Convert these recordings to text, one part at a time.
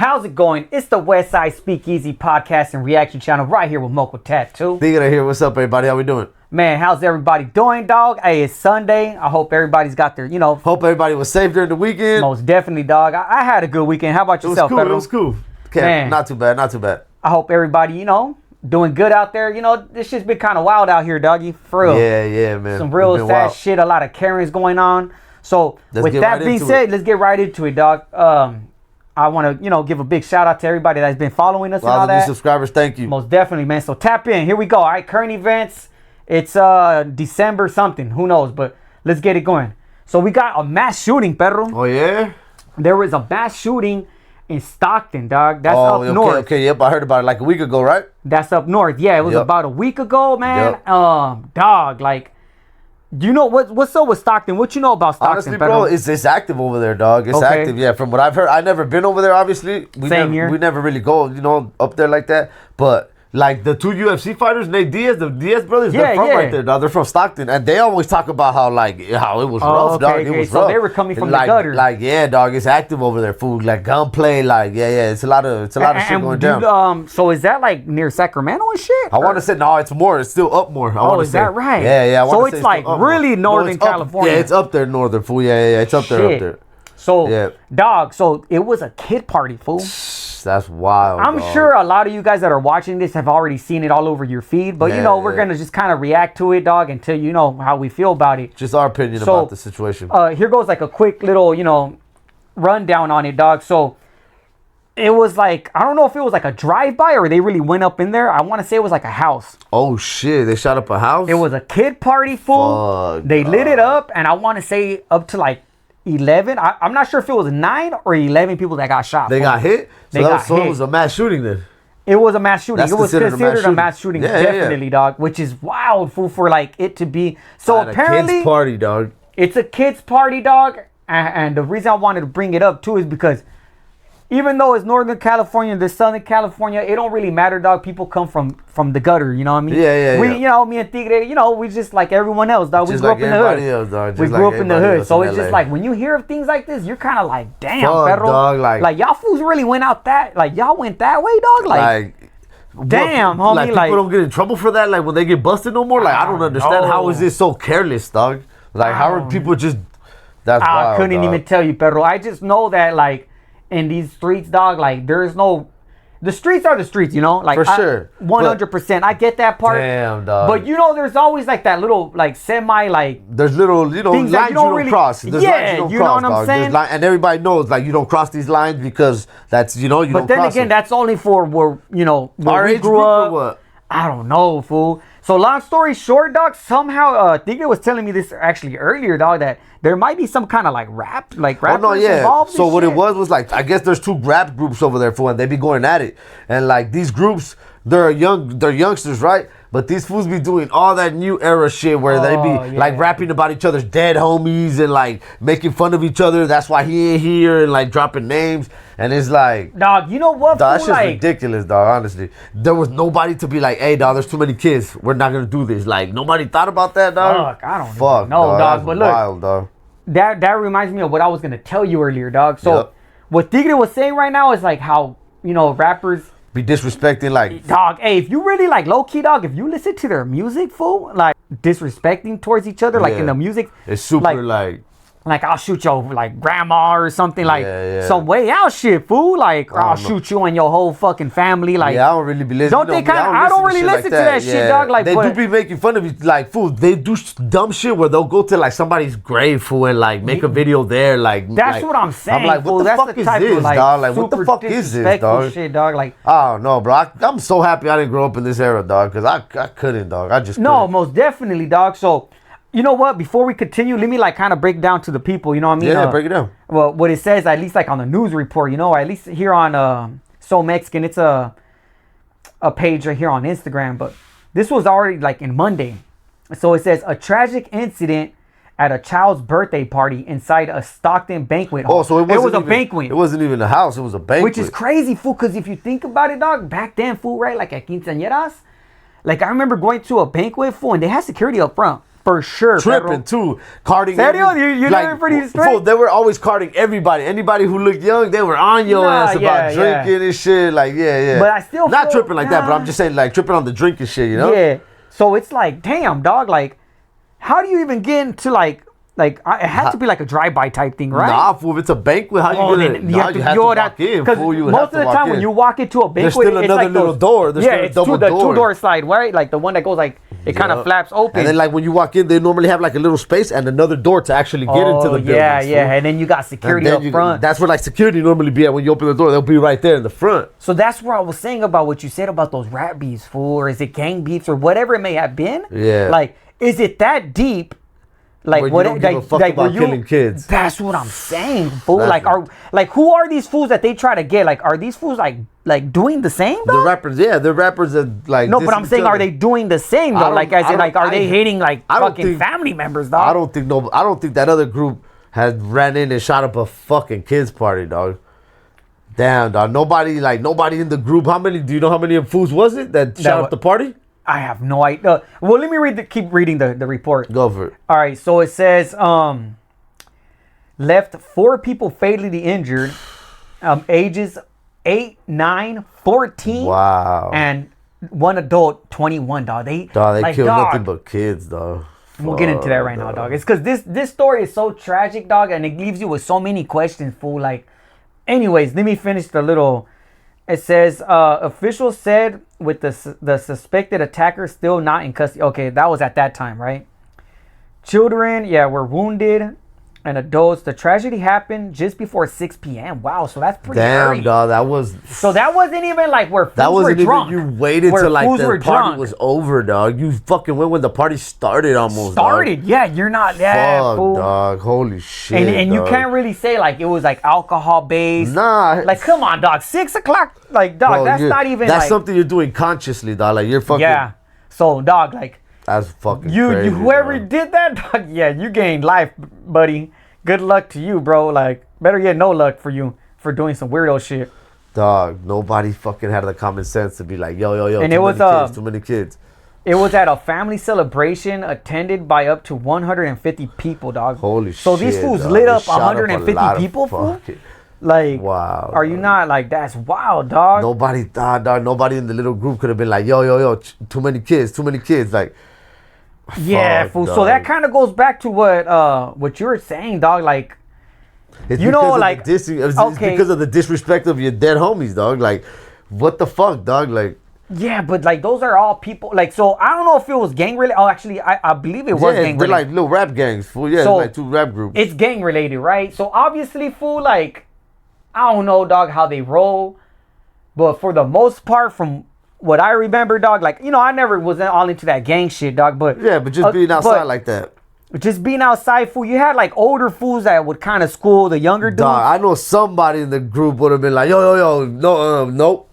How's it going? It's the Westside Speakeasy podcast and reaction channel right here with Moco Tattoo. Thinking of here. What's up, everybody? How we doing? Man, how's everybody doing, dog? Hey, it's Sunday. I hope everybody's got their, Hope everybody was safe during the weekend. Most definitely, dog. I had a good weekend. How about yourself, It was cool. Okay, Man. not too bad. I hope everybody, doing good out there. This shit's been kind of wild out here, doggy. For real. Yeah, man. Some real sad wild. shit. A lot of Karens going on. So, with that right being said, let's get right into it, dog. I want to, give a big shout out to everybody that's been following us and all that. New subscribers, thank you. Most definitely, man. So tap in. Here we go. All right, current events. It's December something. Who knows? But let's get it going. So we got a mass shooting, perro. Oh, yeah? There was a mass shooting in Stockton, dog. That's up north. Okay, yep. I heard about it like a week ago, right? That's up north. Yeah, it was about a week ago, man. Yep. Dog, like, do you know what's up with Stockton? What you know about Stockton, Honestly, Pedro? bro, it's active over there, dog. It's Okay. active, yeah. From what I've heard, I've never been over there, obviously. Same here. We never really go, up there like that. But, like, the two UFC fighters, Nate Diaz, the Diaz brothers, they're from right there, dog. They're from Stockton. And they always talk about how it was rough, dog. It was so rough. they were coming from like, the gutter. Like, yeah, dog, it's active over there, food. Like, gunplay, like, yeah. It's a lot of shit going down. So is that, like, near Sacramento and shit? I want to say, no, it's more. It's still up more. Is that right? Yeah. So it's like really Northern California. Yeah, it's up there, northern, fool. Yeah. It's up there. So, dog, so it was a kid party, fool. That's wild. I'm sure a lot of you guys that are watching this have already seen it all over your feed. But, we're going to just kind of react to it, dog, until you know how we feel about it. Just our opinion about the situation. Here goes like a quick little, rundown on it, dog. So it was like, I don't know if it was like a drive-by or they really went up in there. I want to say it was like a house. Oh, shit. They shot up a house? It was a kid party, fool. Fuck, they lit it up, and I want to say up to like 11. I'm not sure if it was 9 or 11 people that got shot. They got hit? They got hit. It was a mass shooting then? It was a mass shooting. That's it was considered a mass shooting, yeah, definitely, dog. Which is wild, fool, for like it to be. So apparently, a kids party, dog. It's a kids party, dog. And the reason I wanted to bring it up too is because even though it's Northern California, the Southern California, it don't really matter, dog. People come from the gutter, you know what I mean? Yeah. Me and Tigre, we just like everyone else, dog. We grew up in the hood. We grew up in the hood. So it's just like when you hear of things like this, you're kind of like, damn, Pedro. Dog, like y'all fools really went out that, like y'all went that way, dog. Like damn, homie. Like people don't get in trouble for that. Like when they get busted no more. Like I don't understand how is this so careless, dog. Like how are people just? That's wild, I couldn't even tell you, Pedro. I just know that like in these streets, dog, like there's no. The streets are the streets, like for sure, 100%. I get that part. Damn, dog. But there's always like that little like semi like. There's little lines you don't really cross. There's lines you know what I'm saying. And everybody knows like you don't cross these lines because that's you don't. But then again, that's only for where where we grew up. What? I don't know, fool. So long story short, dog. Somehow, I think it was telling me this actually earlier, dog, that there might be some kind of like rappers involved. So what it was like, I guess there's two rap groups over there, fool, and they be going at it, and like these groups, they're youngsters, right? But these fools be doing all that new era shit where they be like rapping about each other's dead homies and like making fun of each other. That's why he ain't here and like dropping names. And it's like, dog, you know what? Dog, that shit's ridiculous, dog. Honestly, there was nobody to be like, hey, dog, there's too many kids. We're not gonna do this. Like nobody thought about that, dog. Fuck, I don't know, dog. But look, wild, dog. That reminds me of what I was gonna tell you earlier, dog. So what Tigre was saying right now is like how rappers be disrespecting, like, dog. Hey, if you really like low key, dog, if you listen to their music, fool, like disrespecting towards each other, like in the music, it's super like I'll shoot your like grandma or something, like some way out shit, fool. Like I'll shoot you and your whole fucking family. Like I don't really be listening. Don't they kind of? I don't really listen to that shit, dog. Like they do be making fun of you, like fool. They do dumb shit where they'll go to like somebody's grave, fool, and like make a video there, like that's what I'm saying. I'm like, what the fuck is this, dog? Like what the fuck is this, dog? Shit, dog. Like I don't know, bro. I'm so happy I didn't grow up in this era, dog, because I couldn't, dog. I just couldn't. Most definitely, dog. So. You know what? Before we continue, let me like kind of break down to the people. You know what I mean? Yeah, break it down. Well, what it says, at least like on the news report, at least here on So Mexican, it's a page right here on Instagram. But this was already like in Monday. So it says a tragic incident at a child's birthday party inside a Stockton banquet hall. Oh, so it was a banquet. It wasn't even a house. It was a banquet. Which is crazy, fool. Because if you think about it, dog, back then, fool, right? Like at quinceañeras. Like I remember going to a banquet, fool, and they had security up front. For sure. Tripping too, carding. Serio? You like, pretty straight? Fool, they were always carding everybody. Anybody who looked young, they were on your ass about drinking and shit. Like, yeah. But I still not tripping like that. But I'm just saying, like, tripping on the drinking shit. You know? Yeah. So it's like, damn, dog. Like, how do you even get into like it had to be like a drive-by type thing, right? Nah, fool. If it's a banquet, how you gonna? You have to walk in. Fool, you most of the time when you walk into a banquet, there's still another like little door. There's still a double door. The two-door slide, right? Like the one that goes like it kind of flaps open. And then like when you walk in, they normally have like a little space and another door to actually get into the building. Yeah. And then you got security up front. That's where like security normally be at. When you open the door, they'll be right there in the front. So that's where I was saying about what you said about those rat beefs, fool, or is it gang beefs or whatever it may have been? Yeah. Like, is it that deep? Like where what? You don't give a fuck about killing kids. That's what I'm saying, fool. Who are these fools that they try to get? Like, are these fools like doing the same? Though? The rappers, the rappers are like. No, but I'm saying, are they doing the same though? Like, as in, like, are they hating like fucking family members, dog? I don't think that other group had ran in and shot up a fucking kids party, dog. Damn, dog. Nobody in the group. Do you know how many fools was it that shot up the party? I have no idea. Well, let me keep reading the report. Go for it. All right, so it says left 4 people fatally injured, ages 8, 9, 14. Wow. And 1 adult, 21, dog. They killed nothing but kids, dog. We'll get into that right now, dog. It's because this story is so tragic, dog, and it leaves you with so many questions, fool. Like, anyways, let me finish the little... It says, officials said with the suspected attacker still not in custody. Okay, that was at that time, right? Children, were wounded, and adults. The tragedy happened just before 6 p.m. Wow, so that's pretty early. Damn, dog, that was... So that wasn't even like where fools were drunk. You waited till like the party was over, dog. You fucking went when the party started almost, dog. Yeah, you're not... Fuck, fool. Dog, holy shit, And you can't really say like it was like alcohol-based. Nah. Like, come on, dog. 6 o'clock? Like, dog, bro, that's not even That's like, something you're doing consciously, dog. Like, you're fucking... Yeah. So, dog, like... That's fucking crazy, whoever dog. did that, dog, you gained life, buddy. Good luck to you, bro. Like, better yet, no luck for you for doing some weirdo shit. Dog, nobody fucking had the common sense to be like, yo. And too many kids. It was at a family celebration attended by up to 150 people, dog. Holy shit. So these fools lit up 150 people, fool? Like, wow. Are you not like, that's wild, dog? Nobody thought, dog. Nobody in the little group could have been like, yo, too many kids. Like, yeah, fool. So that kind of goes back to what you were saying, dog. Like, it's because of the disrespect of your dead homies, dog. Like, what the fuck, dog? Like, yeah, but like those are all people. Like, so I don't know if it was gang related. Oh, actually, I believe it was gang related. They're like little rap gangs, fool. Yeah, so like 2 rap groups. It's gang related, right? So obviously, fool, like, I don't know, dog, how they roll, but for the most part, from what I remember, dog, like, I never was all into that gang shit, dog, but... Yeah, but just being outside like that. Just being outside, fool, you had, like, older fools that would kind of school the younger dudes. Dog, I know somebody in the group would have been like, yo, no, nope.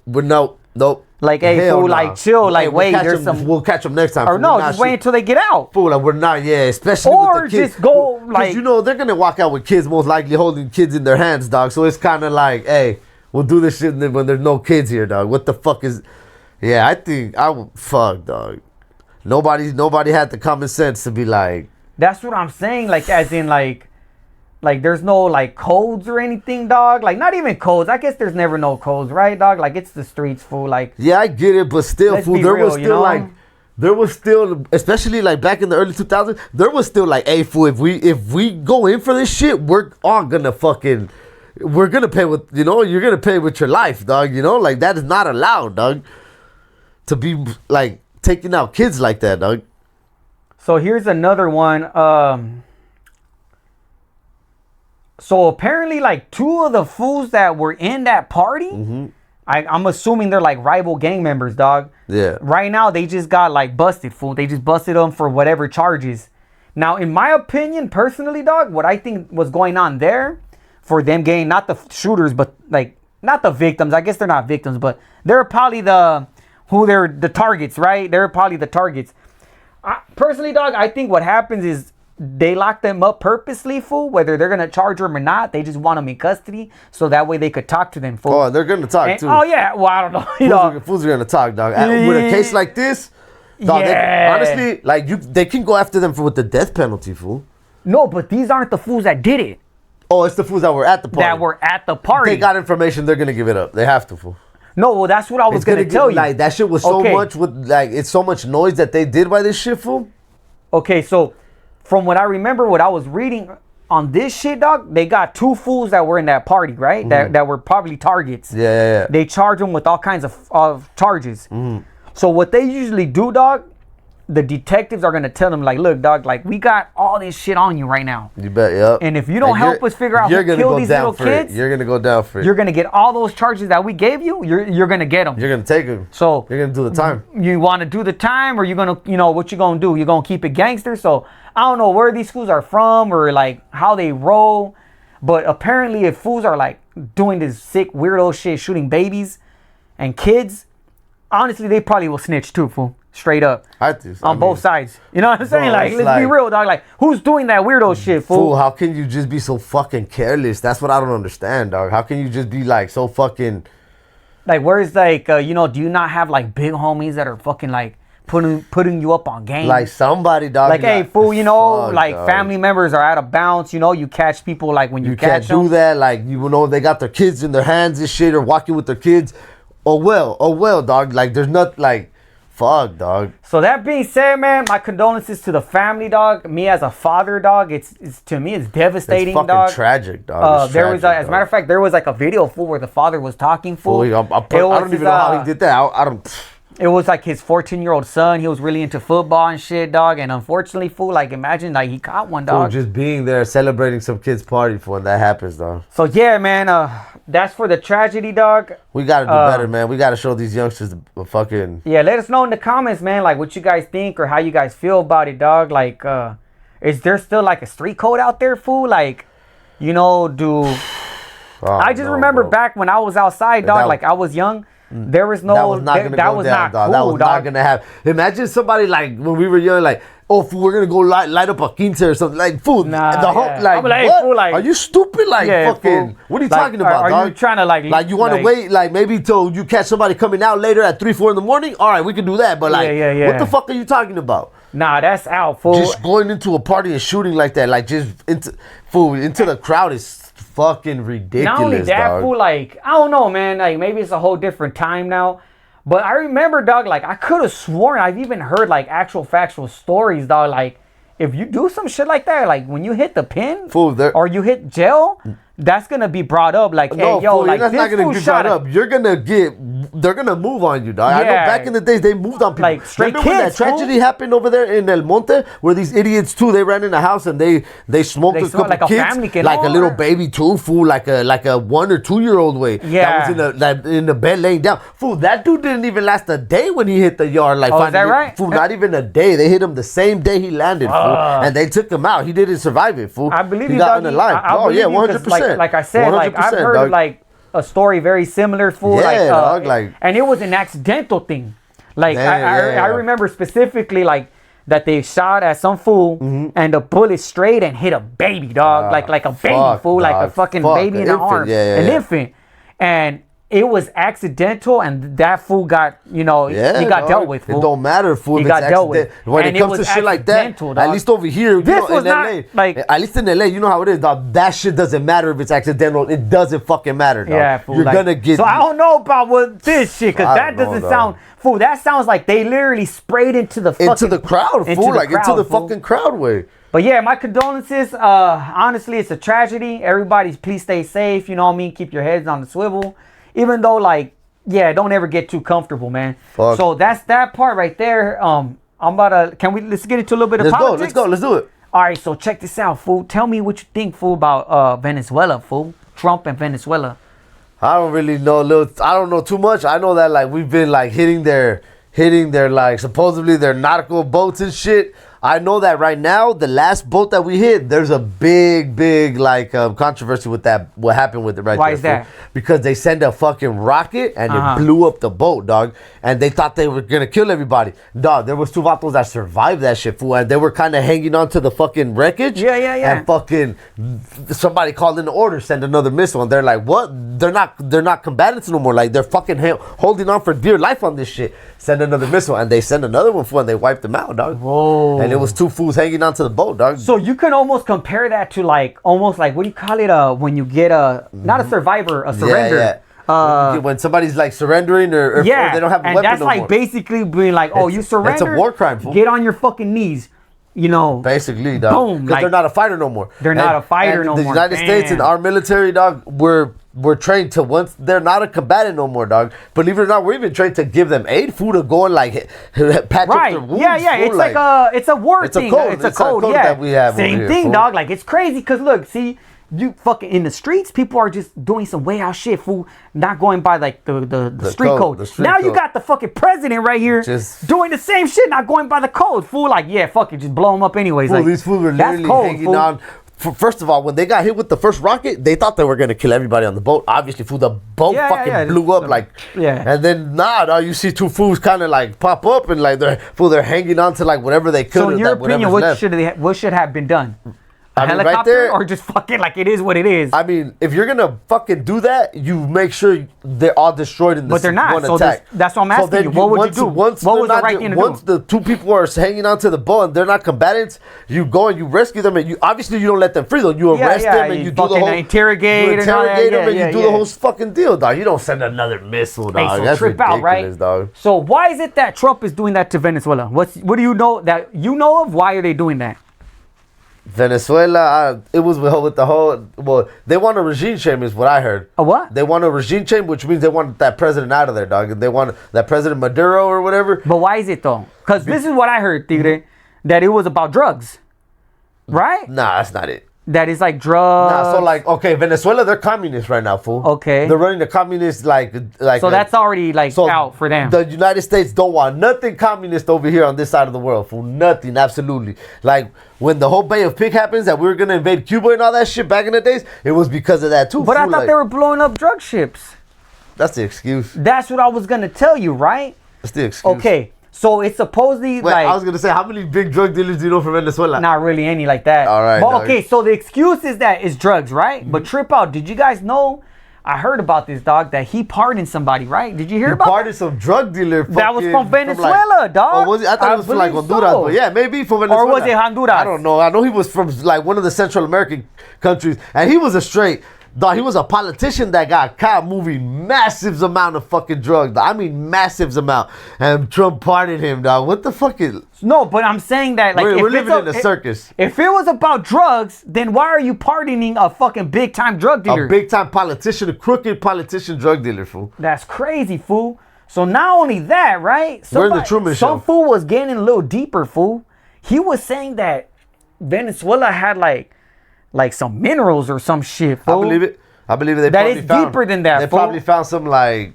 Like, hey, fool, like, chill, like, wait, there's some... We'll catch them next time. Or no, just wait until they get out. Fool, like, we're not, especially with the kids. Or just go, like... Because, they're going to walk out with kids, most likely holding kids in their hands, dog, so it's kind of like, hey, we'll do this shit when there's no kids here, dog. What the fuck is... Yeah, I think fuck, dog. Nobody had the common sense to be like. That's what I'm saying. Like, as in, like there's no like codes or anything, dog. Like, not even codes. I guess there's never no codes, right, dog? Like, it's the streets, fool. Like, yeah, I get it, but still, fool. There was still, especially like back in the early 2000s, there was still like, hey, fool, if we go in for this shit, we're all gonna fucking. We're gonna pay with, you're gonna pay with your life, dog. Like, that is not allowed, dog. To be like taking out kids like that, dog. So here's another one. So apparently, like, 2 of the fools that were in that party, I'm assuming they're like rival gang members, dog. Yeah. Right now, they just got like busted, fool. They just busted them for whatever charges. Now, in my opinion, personally, dog, what I think was going on there for them getting not the shooters, but like not the victims. I guess they're not victims, but they're probably they're the targets, right? They're probably the targets. Personally, dog, I think what happens is they lock them up purposely, fool. Whether they're going to charge them or not, they just want them in custody so that way they could talk to them, fool. Oh, they're going to talk, too. Oh, yeah. Well, I don't know. Fools are going to talk, dog. With a case like this, Dog, Yeah. honestly, like they can go after them with the death penalty, fool. No, but these aren't the fools that did it. Oh, it's the fools that were at the party. That were at the party. They got information. They're gonna give it up. They have to, fool. No, well, that's what I was gonna tell you. Like that shit was so much it's so much noise that they did by this shit, fool. Okay, so from what I remember, what I was reading on this shit, dog, they got 2 fools that were in that party, right? That were probably targets. Yeah. They charge them with all kinds of charges. So what they usually do, dog, the detectives are gonna tell them like, look, dog, like we got all this shit on you right now. You bet, yep. And if you don't help us figure out who killed these little kids, you're gonna go down for it. You're gonna get all those charges that we gave you. You're gonna get them. You're gonna take them. So you're gonna do the time. You want to do the time, or you're gonna, what you gonna do? You're gonna keep it gangster. So I don't know where these fools are from or like how they roll, but apparently if fools are like doing this sick weirdo shit, shooting babies and kids, honestly they probably will snitch too, fool. Straight up. On both sides. You know what I'm saying? Like, let's be real, dog. Like, who's doing that weirdo shit, fool? How can you just be so fucking careless? That's what I don't understand, dog. How can you just be like so fucking... Like, where's like, do you not have like big homies that are fucking like putting you up on game? Like somebody, dog. Like, hey, fool, like dog. Family members are out of bounds. You catch people like when you catch them. You can't do that. Like, they got their kids in their hands and shit or walking with their kids. Oh, well, dog. Like, there's not like... Fuck, dog. So that being said, man, my condolences to the family, dog. Me as a father, dog, it's to me it's devastating, it's fucking dog. Tragic, dog. There was, as a matter of fact, there was like a video, fool, where the father was talking, fool. I don't even know how he did that. I don't. It was like his 14-year-old son. He was really into football and shit, dog. And unfortunately, fool, like imagine like he caught one, dog. Fool, just being there celebrating some kid's party for when that happens, dog. So yeah, man, that's for the tragedy, dog. We gotta do better, man. We gotta show these youngsters the fucking... Yeah, let us know in the comments, man, like what you guys think or how you guys feel about it, dog. Like, is there still like a street code out there, fool? Like, I just remember back when I was outside, dog, like I was young. There was no... That was not cool, that was not gonna happen. Imagine somebody like when we were young, like, oh, fool, we're gonna go light up a quince or something. Like, fool, like, what? Fool, like, are you stupid? Like, fucking, fool. What are you talking about, dog? Are you trying to like, you want to wait, like, maybe till you catch somebody coming out later at 3, 4 in the morning? All right, we can do that. But like, what the fuck are you talking about? Nah, that's out, fool. Just going into a party and shooting like that, like just into the crowd is fucking ridiculous. Not only that, dog. Fool, like, I don't know, man. Like, maybe it's a whole different time now. But I remember, dog, like, I could have sworn I've even heard, like, actual factual stories, dog. Like, if you do some shit like that, like, when you hit the pin or you hit jail, that's going to be brought up. Like, no, hey, yo, fool, like, that's not going to be brought up. They're going to move on you, dog. Yeah. I know back in the days, they moved on people. Like, straight Remember kids, when that tragedy happened over there in El Monte, where these idiots, too, they ran in a house and they smoked a couple like kids. Like a little baby, too, fool. Like a 1 or 2 year old way. Yeah. That was in the bed laying down. Fool, that dude didn't even last a day when he hit the yard. Like, is that right? Fool, not even a day. They hit him the same day he landed, fool. And they took him out. He didn't survive it, fool. I believe he got unalive. Oh, yeah, 100%. Like I said, like, I've heard of, like, a story very similar, fool. Yeah, dog, like, and it was an accidental thing. Like, I remember specifically, like, that they shot at some fool and the bullet straight and hit a baby, dog. Like a baby, fool. Dog, like a fucking baby in the arm. An infant. And it was accidental, and that fool got, he got dealt with, fool. It don't matter, fool. He got dealt with. When it comes to shit like that, dog. At least over here, this was in LA, like, at least in LA, you know how it is, dog. That shit doesn't matter if it's accidental. It doesn't fucking matter, dog. Yeah, fool. You're gonna get... So I don't know about what this shit, because that doesn't sound... Fool, that sounds like they literally sprayed into the fucking... Into the crowd, fool. Like, into the fucking crowd way. But yeah, my condolences. Honestly, it's a tragedy. Everybody, please stay safe. You know what I mean? Keep your heads on the swivel. Even though, like, yeah, don't ever get too comfortable, man. Fuck. So that's that part right there. I'm about to... let's get into a little bit of politics. Let's do it. All right, so check this out, fool. Tell me what you think, fool, about Venezuela, fool. Trump and Venezuela. I don't really know. I don't know too much. I know that, like, we've been, like, hitting their like, supposedly their nautical boats and shit. I know that right now, the last boat that we hit, there's a big like controversy with that. What happened with it right Why there? Is that? Fool. Because they sent a fucking rocket and it blew up the boat, dog. And they thought they were gonna kill everybody, dog. There was 2 vatos that survived that shit, fool, and they were kind of hanging on to the fucking wreckage. Yeah. And fucking somebody called in the order, send another missile, and they're like, what? They're not combatants no more. Like they're fucking holding on for dear life on this shit. Send another missile, and they send another one, fool, and they wiped them out, dog. Whoa. And it was 2 fools hanging onto the boat, dog. So you can almost compare that to almost like what do you call it? When you get not a survivor, a surrender. When somebody's like surrendering or they don't have a weapon that's no like more. basically being like, oh, you surrender. It's a war crime, fool. Get on your fucking knees. Basically, dog. Boom. Because they're not a fighter no more. They're not a fighter no more. The United States and our military, dog, we're trained to, once they're not a combatant no more, dog. Believe it or not, we're even trained to give them aid, food, to go and like patch up their wounds. Yeah. Fool, It's a war thing. It's a code yeah. that we have. Same over thing, here, fool. dog. Like it's crazy because look, see. You fucking in the streets, people are just doing some way out shit, fool. Not going by like the street code. Now you got the fucking president right here doing the same shit, not going by the code, fool. Like, yeah, fuck it, just blow them up anyways. Fool, like, these fools were literally hanging on. First of all, when they got hit with the first rocket, they thought they were gonna kill everybody on the boat. Obviously, fool, the boat blew up and then dog, you see 2 fools kind of like pop up and like they're hanging on to like whatever they could. So in your opinion, what should have been done? Helicopter right there, or just fucking like it is what it is. I mean, if you're gonna fucking do that, you make sure they're all destroyed in this one attack. But they're not. So that's what I'm asking you. What would you do? What was the right thing to do? Once the 2 people are hanging onto the boat and they're not combatants, you go and you rescue them, and you obviously you don't let them free though. You arrest them and you do the whole interrogate them and you do the whole fucking deal, dog. You don't send another missile, dog. Hey, so that's trip ridiculous, out, right? Dog. So why is it that Trump is doing that to Venezuela? What do you know that you know of? Why are they doing that? Venezuela, it was with the whole. Well, they want a regime change, is what I heard. A what? They want a regime change, which means they want that president out of there, dog. They want that President Maduro or whatever. But why is it though? Because this is what I heard, Tigre, that it was about drugs, right? Nah, that's not it. That is like drugs. Nah, so like, okay, Venezuela, they're communists right now, fool. Okay. They're running the communist like. So that's already like out for them. The United States don't want nothing communist over here on this side of the world, fool. Nothing, absolutely. Like when the whole Bay of Pig happens, that we were gonna invade Cuba and all that shit back in the days, it was because of that too. But fool. I thought they were blowing up drug ships. That's the excuse. That's what I was gonna tell you, right? That's the excuse. Okay. So it's supposedly Wait, I was gonna say, how many big drug dealers do you know from Venezuela? Not really any like that. All right. But okay, so the excuse is that it's drugs, right? Mm-hmm. But trip out. Did you guys know? I heard about this dog that he pardoned somebody, right? Did you hear about that? He pardoned some drug dealer. That was from Venezuela, dog. Oh, was it? I thought it was from like Honduras, but yeah, maybe from Venezuela. Or was it Honduras? I don't know. I know he was from like one of the Central American countries, and he was a straight. Dog, he was a politician that got caught moving massive amount of fucking drugs. I mean, massive amount. And Trump pardoned him, dog. What the fuck is... No, but I'm saying that... like we're living in a circus. If it was about drugs, then why are you pardoning a fucking big-time drug dealer? A big-time politician, a crooked politician drug dealer, fool. That's crazy, fool. So not only that, right? We're in the Truman Show. Some fool was getting a little deeper, fool. He was saying that Venezuela had like some minerals or some shit, fool. I believe it. That is deeper than that, They fool. probably found some like,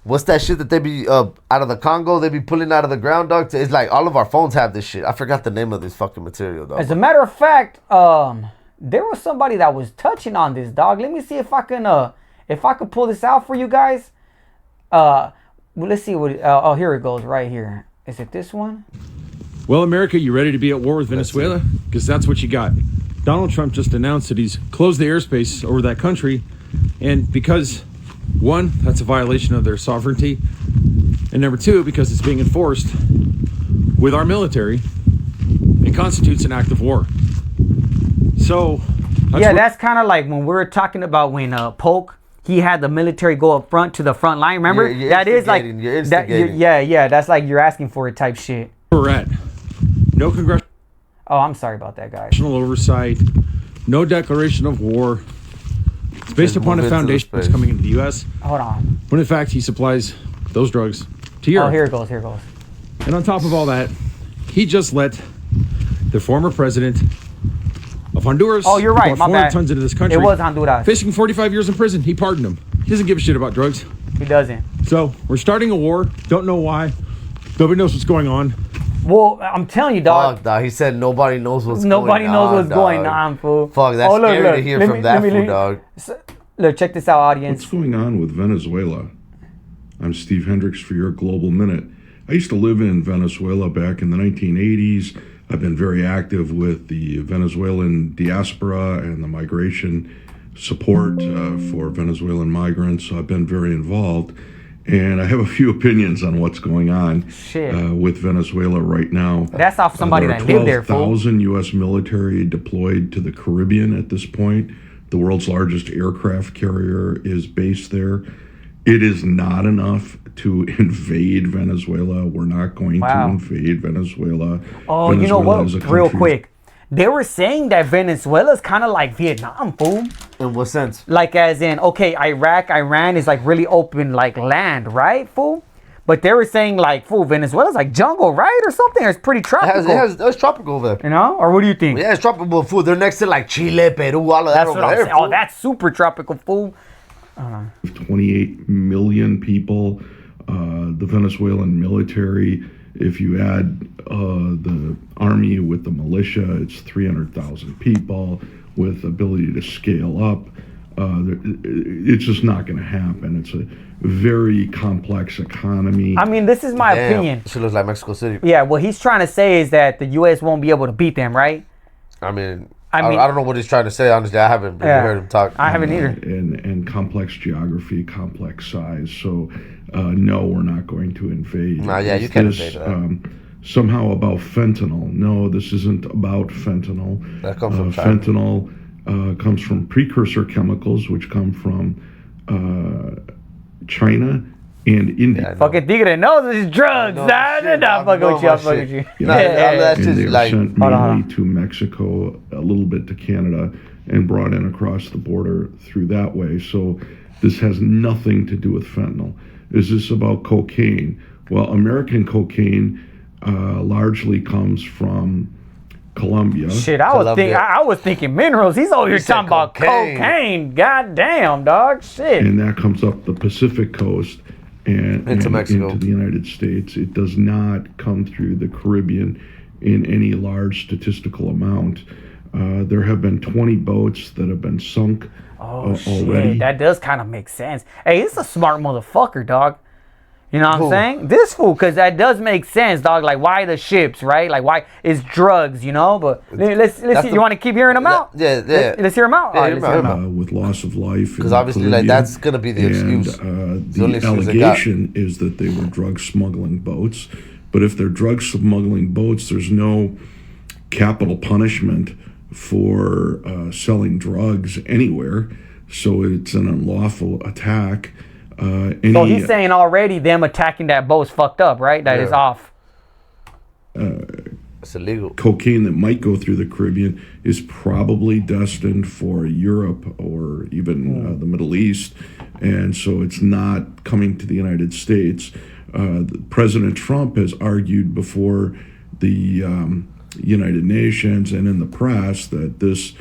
what's that shit that they be out of the Congo? They be pulling out of the ground, dog. It's like all of our phones have this shit. I forgot the name of this fucking material, dog. As a matter of fact, there was somebody that was touching on this, dog. Let me see if I can pull this out for you guys. Well, let's see what. Oh, here it goes, right here. Is it this one? Well, America, you ready to be at war with Venezuela? Because that's what you got. Donald Trump just announced that he's closed the airspace over that country. And because, one, that's a violation of their sovereignty. And number two, because it's being enforced with our military, it constitutes an act of war. So, that's kind of like when we were talking about when Polk, he had the military go up front to the front line. Remember? You're that is like you're instigating. Yeah. That's like you're asking for it type shit. We're at no congressional. Oh, I'm sorry about that, guys. Oversight, no declaration of war. It's based upon a foundation that's coming into the U.S. Hold on. When in fact he supplies those drugs to Europe. Oh, here it goes. And on top of all that, he just let the former president of Honduras. Oh, you're right. My 400 bad. tons into this country. It was Honduras. Facing 45 years in prison. He pardoned him. He doesn't give a shit about drugs. He doesn't. So we're starting a war. Don't know why. Nobody knows what's going on. Well, I'm telling you, dog. Fuck, dog. He said nobody knows what's Nobody going knows on. what's going on, fool. Fuck, that's scary to hear Let from me- that let me- fool, dog. Look, check this out, audience. What's going on with Venezuela? I'm Steve Hendricks for your Global Minute. I used to live in Venezuela back in the 1980s. I've been very active with the Venezuelan diaspora and the migration support for Venezuelan migrants. So I've been very involved. And I have a few opinions on what's going on with Venezuela right now. That's off somebody that lived there, fool. 12,000 U.S. military deployed to the Caribbean at this point. The world's largest aircraft carrier is based there. It is not enough to invade Venezuela. We're not going to invade Venezuela. Oh, Venezuela you know what? is a Real country- quick. They were saying that Venezuela is kind of like Vietnam, fool. In what sense? Like as in, okay, Iraq, Iran is like really open like land, right, fool? But they were saying like, fool, Venezuela's like jungle, right? Or something. It's pretty tropical. It's tropical over there. You know? Or what do you think? Yeah, it's tropical food. They're next to like Chile, Peru, all of that That's over what I'm there. saying. Oh, that's super tropical, fool. 28 million people. The Venezuelan military, if you add the army with the militia, it's 300,000 people with ability to scale up. It's just not going to happen. It's a very complex economy. I mean, this is my opinion. She looks like Mexico City. Yeah, what he's trying to say is that the U.S. won't be able to beat them, right? I mean, I don't know what he's trying to say. Honestly, I haven't really heard him talk. I haven't either. And complex geography, complex size. So, no, we're not going to invade. Nah, yeah, you can't invade that. Somehow about fentanyl. No, this isn't about fentanyl. That comes from China. Fentanyl comes from precursor chemicals, which come from China and India. Yeah, Fucking tigre knows it's drugs. Nah, fucking with you. I'm fucking with you. That's And just they were like, sent mainly to Mexico, a little bit to Canada, and brought in across the border through that way. So this has nothing to do with fentanyl. Is this about cocaine? Well, American cocaine largely comes from Colombia. Shit, I was thinking minerals. He's over here talking about cocaine. God damn, dog. Shit. And that comes up the Pacific coast and Into Mexico. into the United States. It does not come through the Caribbean in any large statistical amount. There have been 20 boats that have been sunk already. That does kind of make sense. Hey, it's a smart motherfucker, dog. You know what I'm saying? This fool, because that does make sense, dog. Like, why the ships, right? Like, why it's drugs, you know? But let's see. You want to keep hearing them out? Yeah. Let's hear them out. Yeah, All right, let's hear 'em out. With loss of life. Because obviously, like, that's going to be the excuse. The allegation is that they were drug smuggling boats. But if they're drug smuggling boats, there's no capital punishment for selling drugs anywhere. So it's an unlawful attack. So he's saying already them attacking that boat's fucked up, right? That is off. It's illegal. Cocaine that might go through the Caribbean is probably destined for Europe or even the Middle East. And so it's not coming to the United States. President Trump has argued before the United Nations and in the press that this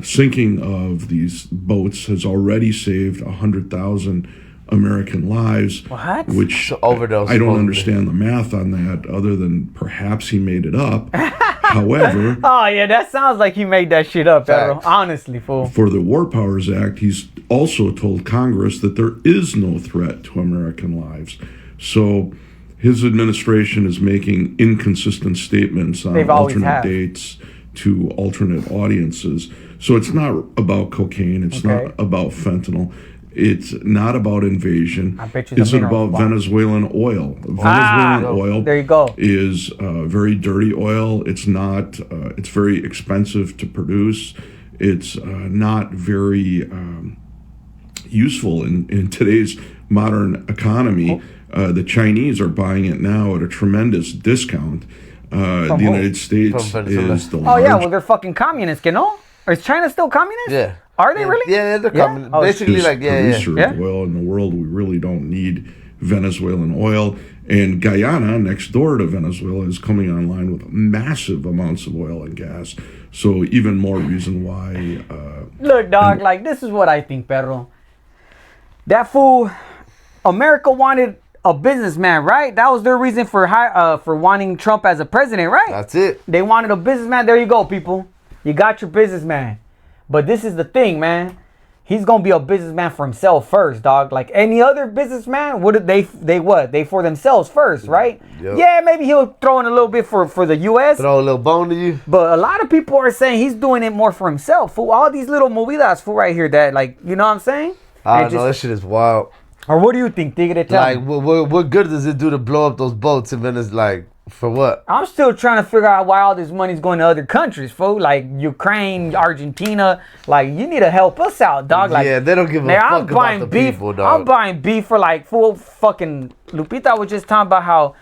sinking of these boats has already saved 100,000 American lives. What? Which overdose. I don't understand the math on that, other than perhaps he made it up. However, oh yeah, that sounds like he made that shit up, bro. Honestly, fool. For the War Powers Act, he's also told Congress that there is no threat to American lives. So his administration is making inconsistent statements on alternate dates to alternate audiences. So it's not about cocaine. It's not about fentanyl. It's not about invasion. It's about Venezuelan oil. Venezuelan oil there you go. is very dirty oil. It's not. It's very expensive to produce. It's not very useful in today's modern economy. The Chinese are buying it now at a tremendous discount. The United States is the largest. Oh yeah, well they're fucking communists, you know? Or is China still communist? Yeah. Are they really? Yeah, they're communist. Basically, like producer of oil in the world. We really don't need Venezuelan oil. And Guyana, next door to Venezuela, is coming online with massive amounts of oil and gas. So even more reason why. Look, dog, like this is what I think, Pedro. That fool, America wanted a businessman, right? That was their reason for wanting Trump as a president, right? That's it. They wanted a businessman. There you go, people. You got your businessman. But this is the thing, man. He's gonna be a businessman for himself first, dog. Like any other businessman, they for themselves first, right? Yep. Yeah, maybe he'll throw in a little bit for the U.S. Throw a little bone to you. But a lot of people are saying he's doing it more for himself. Fool, all these little movidas, fool, right here, that like, you know what I'm saying? I don't know, that shit is wild. Or what do you think, Tigre? Like, what good does it do to blow up those boats in Venezuela? Like, for what? I'm still trying to figure out why all this money's going to other countries, fool. Like Ukraine, Argentina. Like, you need to help us out, dog. Like, yeah, they don't give a fuck about the people, dog. I'm buying beef for like full fucking. Lupita was just talking about how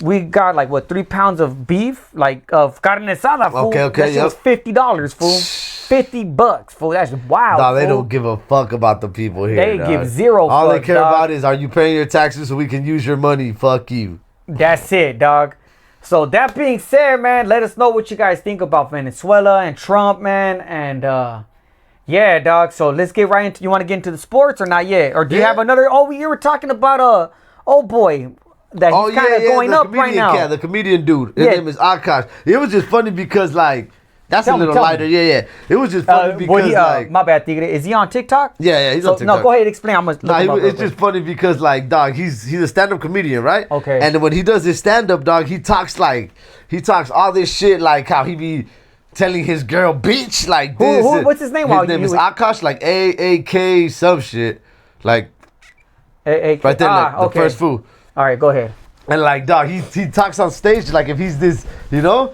we got like 3 pounds of beef, like of carne asada, fool. Okay, that was $50, fool. $50, fool. That's wild. Nah, they don't give a fuck about the people here. They give zero. All fuck, they care about is, are you paying your taxes so we can use your money? Fuck you. That's it, dog. So that being said, man, let us know what you guys think about Venezuela and Trump, man. And yeah, dog. So let's get right into. You want to get into the sports or not yet? Or do you have another? Oh, you were talking about boy. That he's kind of going up right now. Yeah, the comedian dude. His name is Akash. It was just funny because like. That's a little lighter. Yeah. It was just funny because like... My bad, Tigre. Is he on TikTok? Yeah, he's on TikTok. No, go ahead, explain. I'm it's just funny because like, dog, he's a stand-up comedian, right? Okay. And when he does his stand-up, dog, he talks all this shit, like how he be telling his girl, bitch, like this. What's his name? His name is Akash, like AAK some shit. Like, AAK. right there, like, the first fool. All right, go ahead. And like, dog, he talks on stage like if he's this, you know?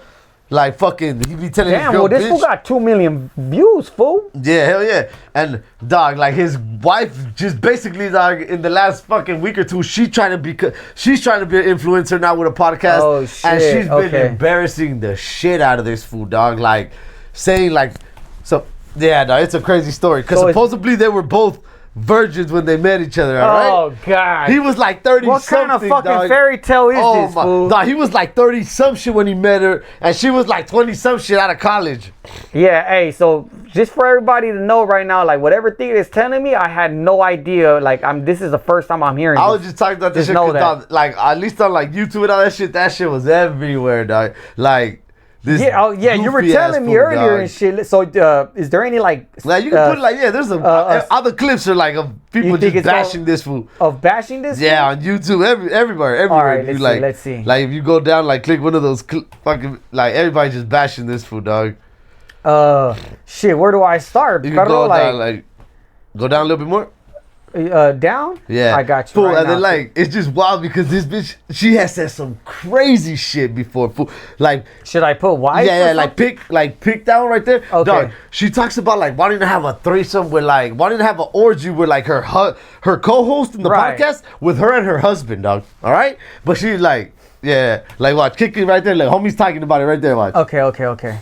Like fucking, he be telling his girl, this fool got 2 million views, fool. Yeah, hell yeah. And dog, like his wife, just basically, dog, in the last fucking week or two, she's trying to be an influencer now with a podcast. Oh shit. And she's been embarrassing the shit out of this fool, dog. Like saying like, so yeah, dog, it's a crazy story because supposedly they were both virgins when they met each other, all right? Oh, God. He was like 30 what something, kind of fucking dog. fairy tale is this, fool? Dog, he was like 30 some shit when he met her, and she was like 20 some shit out of college. Yeah, hey, so just for everybody to know right now, like whatever thing is telling me, I had no idea. Like, this is the first time I'm hearing I was just talking about this shit, dog, like, at least on like YouTube and all that shit was everywhere, dog. Like, you were telling me earlier and shit. So, is there any like? Like you can put it like there's other clips are like of people just bashing this fool. Of bashing this? Yeah, on YouTube, everywhere. All right, let's see. Like if you go down, like click one of those fucking like everybody just bashing this fool, dog. Shit, where do I start? You can go down, go down a little bit more. Down? Yeah, I got you. Fool, right and now, then like it's just wild because this bitch, she has said some crazy shit before. Fool. Like, should I put wife? Yeah, like pick that one right there. Okay. Dog, she talks about like wanting to have a threesome with like wanting to have an orgy with like her co-host in the podcast with her and her husband, dog. All right, but she's like, yeah, like watch, kick it right there. Like homie's talking about it right there. Watch. Okay.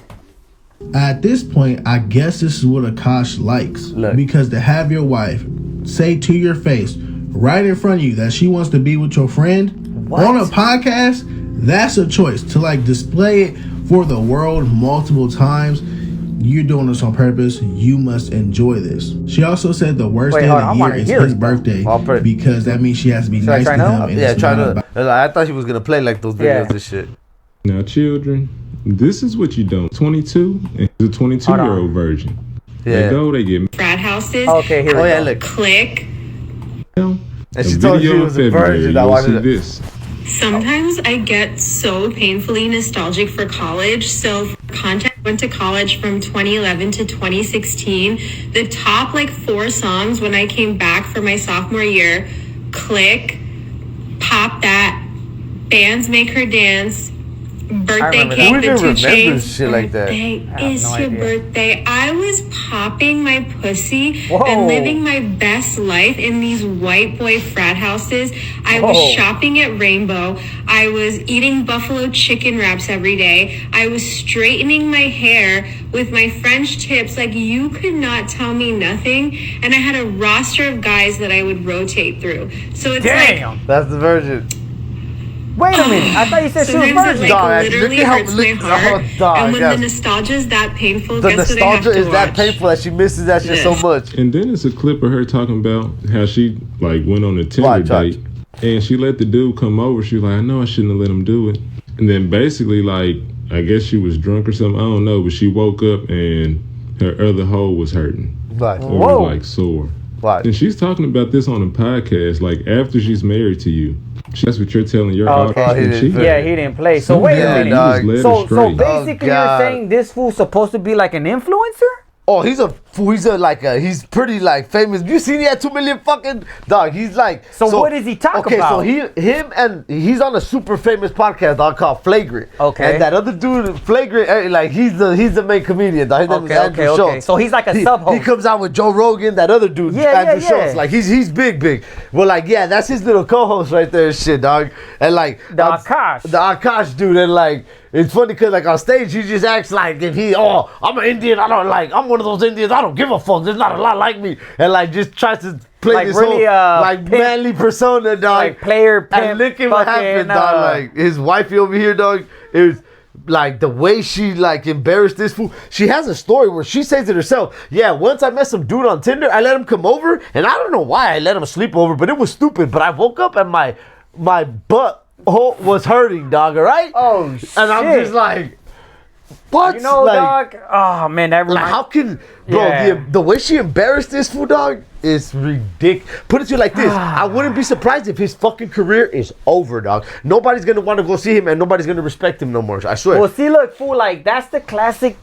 At this point, I guess this is what Akash likes. Look. Because to have your wife say to your face, right in front of you, that she wants to be with your friend on a podcast, that's a choice. To like display it for the world multiple times, you're doing this on purpose. You must enjoy this. She also said the worst day of the year is his birthday because that means she has to be nice to him. Yeah, try to. I thought he was gonna play like those videos and shit. Now, children, this is what you don't. 22 and the 22-year-old virgin. Yeah. They go, they get frat houses. Okay, here we go. Look. Click. And she told you she was a virgin. I wanted this. Sometimes I get so painfully nostalgic for college. So for context, I went to college from 2011 to 2016. The top 4 songs when I came back for my sophomore year: Click, Pop That, Bands Make Her Dance, Birthday Cake, the 2 Chainz. Shit like that. Birthday is your birthday. I was popping my pussy Whoa. and living my best life in these white boy frat houses. I was shopping at Rainbow. I was eating buffalo chicken wraps every day. I was straightening my hair with my French tips. Like, you could not tell me nothing. And I had a roster of guys that I would rotate through. So it's that's the virgin. Wait a minute. I thought you said she was virgin. Literally hurts my heart. And when the nostalgia is that painful, the nostalgia is that painful that she misses that shit so much. And then it's a clip of her talking about how she went on a Tinder date And she let the dude come over. She was like, I know I shouldn't have let him do it. And then basically, like, I guess she was drunk or something. I don't know. But she woke up and her other hole was hurting. Right. Or like sore. Right. And she's talking about this on a podcast, like after she's married to you. That's what you're telling your Okay. audience. He didn't play. So wait a minute. He So straight. basically, you're saying this fool's supposed to be like an influencer? Oh, he's he's pretty like famous. You seen he had 2 million fucking dog. He's like. So what does he talk about? So he's on a super famous podcast dog called Flagrant. Okay. And that other dude, Flagrant, like he's the main comedian. Dog. His name is Andrew Schultz. So he's like a sub-host. He comes out with Joe Rogan, that other dude, Andrew Schultz. Like he's big. Well, like that's his little co-host right there, and shit, dog. And like the Akash dude, and like. It's funny because like on stage he just acts like if I'm an Indian, I'm one of those Indians, I don't give a fuck, there's not a lot like me, and like just tries to play like this really, whole like pimp, manly persona, dog. Like player pimp. And look at what happened, dog. Like his wifey over here, dog. It was like the way she like embarrassed this fool. She has a story where she says it herself. Yeah, once I met some dude on Tinder, I let him come over, and I don't know why I let him sleep over, but it was stupid. But I woke up and my butt was hurting, dog, all right? Oh, shit. And I'm just like, what? You know, like, dog, oh, man, that reminds... Like, how can... Bro, the way she embarrassed this fool, dog, is ridiculous. Put it to you like this. I wouldn't be surprised if his fucking career is over, dog. Nobody's going to want to go see him, and nobody's going to respect him no more. I swear. Well, see, look, fool, like, that's the classic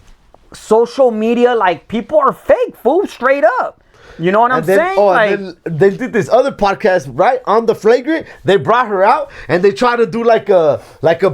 social media. Like, people are fake, fool, straight up. You know what I'm saying? And then they did this other podcast right on the Flagrant. They brought her out and they tried to do like a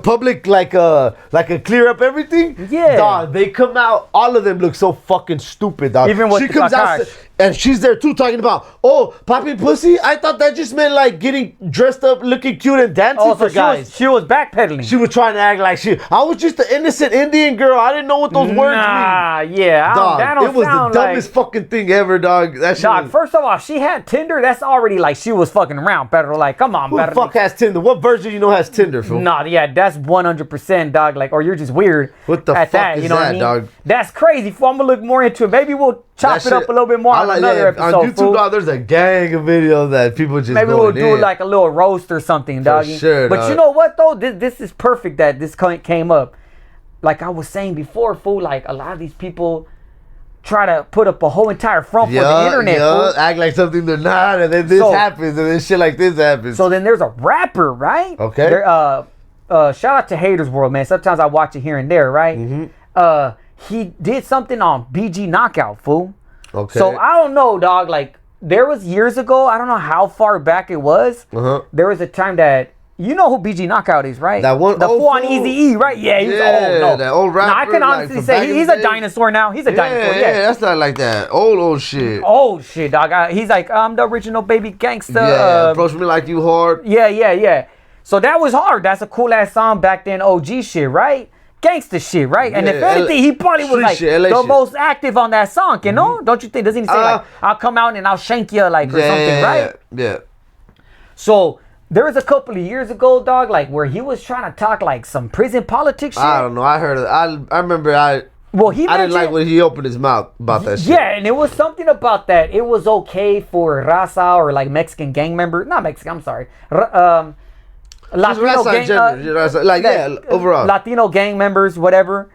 public like a clear up everything. Yeah, dog. They come out. All of them look so fucking stupid, dog. Even with she comes out and she's there too talking about popping pussy. I thought that just meant like getting dressed up, looking cute and dancing for guys. She was backpedaling. She was trying to act like I was just an innocent Indian girl. I didn't know what those words mean. Yeah, dog. It was the dumbest fucking thing ever, dog. Dog, first of all, she had Tinder. That's already like she was fucking around. Pedro, like, come on, who the fuck has Tinder? What version you know has Tinder, fool? Nah, yeah, that's 100%, dog. Like, or you're just weird. What the fuck is that, dog? That's crazy. Fool. I'm gonna look more into it. Maybe we'll chop it up a little bit more on another episode. On YouTube, dog, there's a gang of videos that people just maybe we'll do like a little roast or something, doggy. Sure, but you know what though? This is perfect that this came up. Like I was saying before, fool. Like a lot of these people try to put up a whole entire front for the internet. Act like something they're not, and then this happens, and then shit like this happens. So then there's a rapper, right? Okay. Shout out to Haters World, man. Sometimes I watch it here and there, right? Mm-hmm. He did something on BG Knockout, fool. Okay. So I don't know, dog. Like there was years ago. I don't know how far back it was. There was a time that. You know who BG Knockout is, right? That one, the fool on Eazy-E, right? Yeah, he's old. No, that old rapper. No, I can honestly say he's a dinosaur now. He's a dinosaur. Yeah, that's not like that. Old shit. Old shit, dog. He's like, I'm the original baby gangster. Yeah, approach me like you hard. Yeah. So that was hard. That's a cool ass song back then. OG shit, right? Gangster shit, right? And if anything, he probably was like the most active on that song. You know? Don't you think? Doesn't he say like, I'll come out and I'll shank you like or something, right? Yeah. So. There was a couple of years ago, dog, like where he was trying to talk like some prison politics shit. I don't know. I heard it. I remember I didn't like when he opened his mouth about that shit. Yeah, and it was something about that. It was okay for Raza or like Mexican gang members. Not Mexican, I'm sorry. Latino gang, overall. Latino gang members, whatever,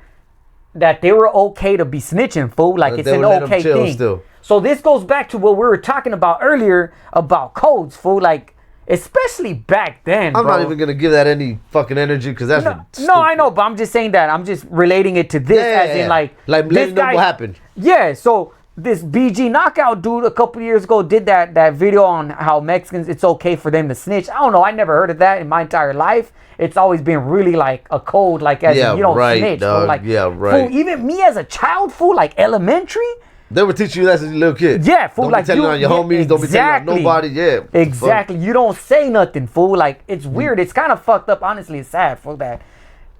that they were okay to be snitching, fool. Like it's an okay thing. Still. So this goes back to what we were talking about earlier about codes, fool. Like, especially back then, I'm not even going to give that any fucking energy because that's no, I know, but I'm just saying that. I'm just relating it to this in like letting know what happened. Yeah, so this BG Knockout dude a couple years ago did that video on how Mexicans, it's okay for them to snitch. I don't know. I never heard of that in my entire life. It's always been really like a code, like as in you don't snitch. Fool. Like, fool, even me as a child, fool, like elementary, they would teach you that as a little kid. Yeah, fool. Don't like be telling on your homies. Don't be telling on nobody. Yeah, exactly. You don't say nothing, fool. Like it's weird. It's kind of fucked up. Honestly, it's sad, fool. That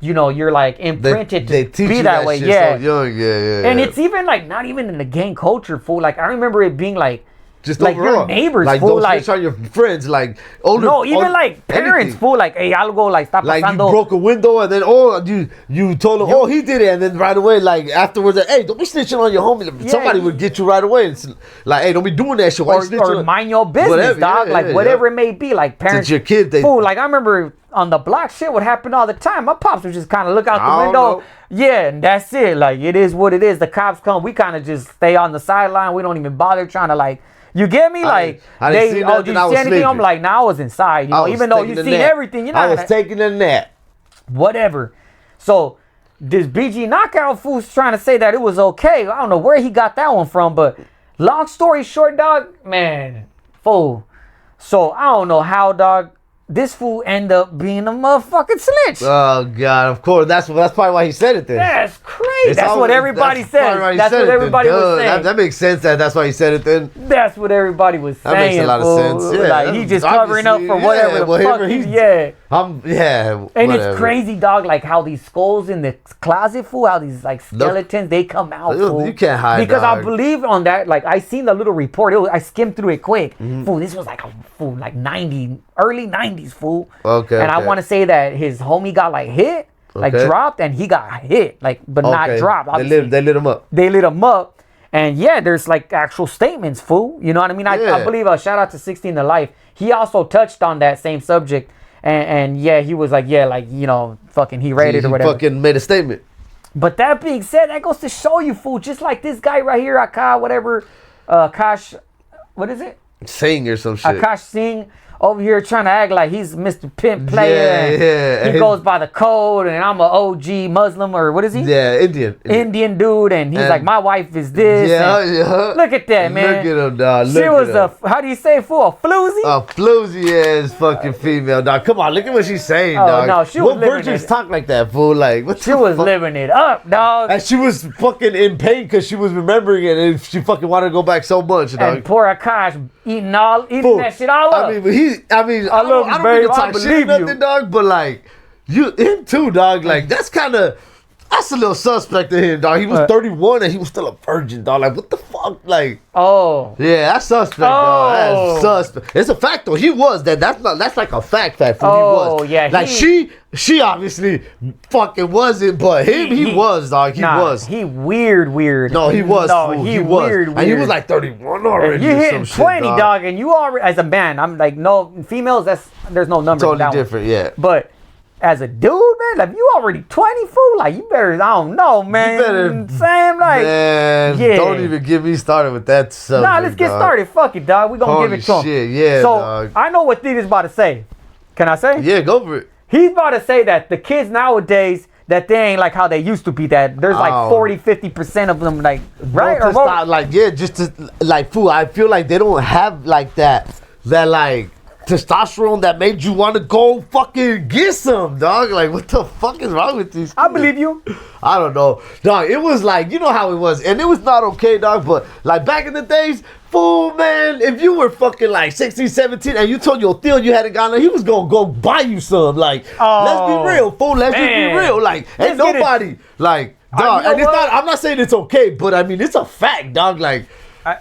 you're like imprinted to be that way. Yeah, so young. Yeah. And it's even like not even in the gang culture, fool. Like I remember it being like Just like overall. your neighbors, like fool, don't like snitch on your friends, like older. no, even like parents, anything. fool, like hey, algo, like stop Like pasando. you broke a window and then you told him he did it, and then right away like afterwards like, hey, don't be snitching on your homie. Somebody would get you right away. It's like, hey, don't be doing that shit. Why you or snitching? mind your business, Whatever, dog. Like whatever it may be, like parents. Since your kid, they fool. Like I remember on the block, shit would happen all the time. My pops would just kind of look out the I don't window. know. Yeah, and that's it. Like it is what it is. The cops come, we kind of just stay on the sideline. We don't even bother trying to like. You get me? Like I didn't see did nothing, you I was see anything? I'm sleeping. like, nah, I was inside. You know, was even though taking you a seen nap. everything, you know. I was taking a nap. Whatever. So this BG knockout fool's trying to say that it was okay. I don't know where he got that one from, but long story short, dog, man, fool. So I don't know how, dog. This fool end up being a motherfucking snitch. Oh God! Of course, that's probably why he said it then. That's crazy. It's That's what always- everybody that's probably says. why he That's said what it then. everybody was Duh, saying. That makes sense. That's why he said it then. That's what everybody was That saying. makes a lot of fool. sense. Yeah, Like he just covering up for obviously, whatever the whatever fuck. he's- Yeah. Yeah. And whatever. it's crazy, dog, like how these skulls in the closet, fool, how these like skeletons, they come out, You fool. can't hide, because I dog. believe on that, like I seen the little report. I skimmed through it quick. Fool, this was like a fool, like early 90s, fool. Okay, And I okay. want to say that his homie got like hit, like Okay. dropped, and he got hit, like, but not Okay. dropped. They lit him up. They lit him up. And yeah, there's like actual statements, fool. You know what I mean? I Yeah. believe shout out to 16 to Life. He also touched on that same subject. And yeah, he was like, yeah, like, you know, fucking he rated or He whatever. fucking made a statement. But that being said, that goes to show you, fool, just like this guy right here, Akash, what is it? Sing or some shit. Akash Singh over here trying to act like he's Mr. Pimp player. Yeah, yeah. He And goes by the code, and I'm a OG Muslim, or what is he? Yeah, Indian Indian dude, and he's And- like, my wife is this. Yeah, and yeah. Look at that, man. Look at him, dog. She Look was at him. how do you say, fool? A floozy? A floozy ass fucking female, dog. Come on, look at what she's saying, Oh, dog. no, she was what living virgins it. talk like that, fool? Like, what She the was fuck? living it up, dog. And she was fucking in pain because she was remembering it, and she fucking wanted to go back so much, dog. And poor Akash eating Fool. that shit all up. I mean, I love you, don't babe. mean to I talk shit or believe you. nothing, dog, but like, him too, dog. Like, that's a little suspect to him, dog. He was 31 and he was still a virgin, dog. Like, what the fuck? Like, Oh. yeah, that's suspect, dog. Oh. That's suspect. It's a fact though. He was that. That's like a fact. Fool. He Oh, was. yeah, Like she obviously fucking wasn't, but he was, dog. He was. He weird. No, he was. No, fool. he was. weird. And he was like 31 already. You or hitting some 20, shit, dog, and you already, as a man, I'm like, no, females, there's no number. Totally that one. different, yeah. But as a dude, man, like, you already 20, fool, like, you better, I don't know, man. You better, Same, like, man, yeah. don't even get me started with that subject. nah, let's get dog. started. Fuck it, dog. We gonna Holy give it to him. shit, yeah, So, dog. I know what Theater's about to say. Can I say? Yeah, go for it. He's about to say that the kids nowadays, that they ain't like how they used to be, that there's like Oh. 40-50% of them, like, right? Bro, Or to more. stop, like, yeah, just to, like, fool, I feel like they don't have, like, that, like, testosterone that made you want to go fucking get some, dog. Like, what the fuck is wrong with these kids? I believe you. I don't know. Dog, it was like, you know how it was. And it was not okay, dog. But, like, back in the days, fool, man, if you were fucking, like, 16, 17, and you told your Theo you hadn't gone there, he was going to go buy you some. Like, let's be real, fool. Let's just be man. real. Like, ain't Let's get it. nobody, like, dog. you know And it's what? not, I'm not saying it's okay, but, I mean, it's a fact, dog. Like,